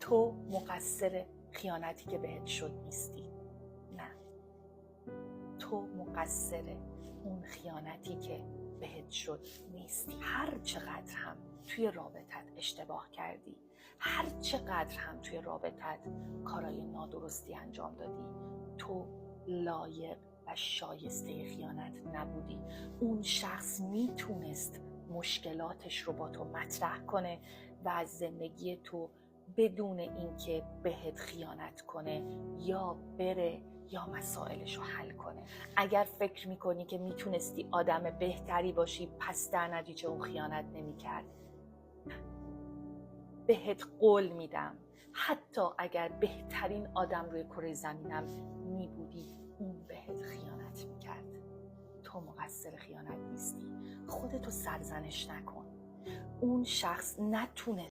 تو مقصر خیانتی که بهت شد نیستی. نه، تو مقصر اون خیانتی که بهت شد نیستی. هر چقدر هم توی رابطت اشتباه کردی، هر چقدر هم توی رابطت کارای نادرستی انجام دادی، تو لایق و شایسته خیانت نبودی. اون شخص میتونست مشکلاتش رو با تو مطرح کنه و از زندگی تو بدون اینکه بهت خیانت کنه یا بره یا مسائلش رو حل کنه. اگر فکر میکنی که میتونستی آدم بهتری باشی پس در نتیجه اون خیانت نمیکرد، بهت قول میدم حتی اگر بهترین آدم روی کره زمینم میبودی اون بهت خیانت میکرد. تو مقصر خیانت نیستی. خودتو سرزنش نکن. اون شخص نتونه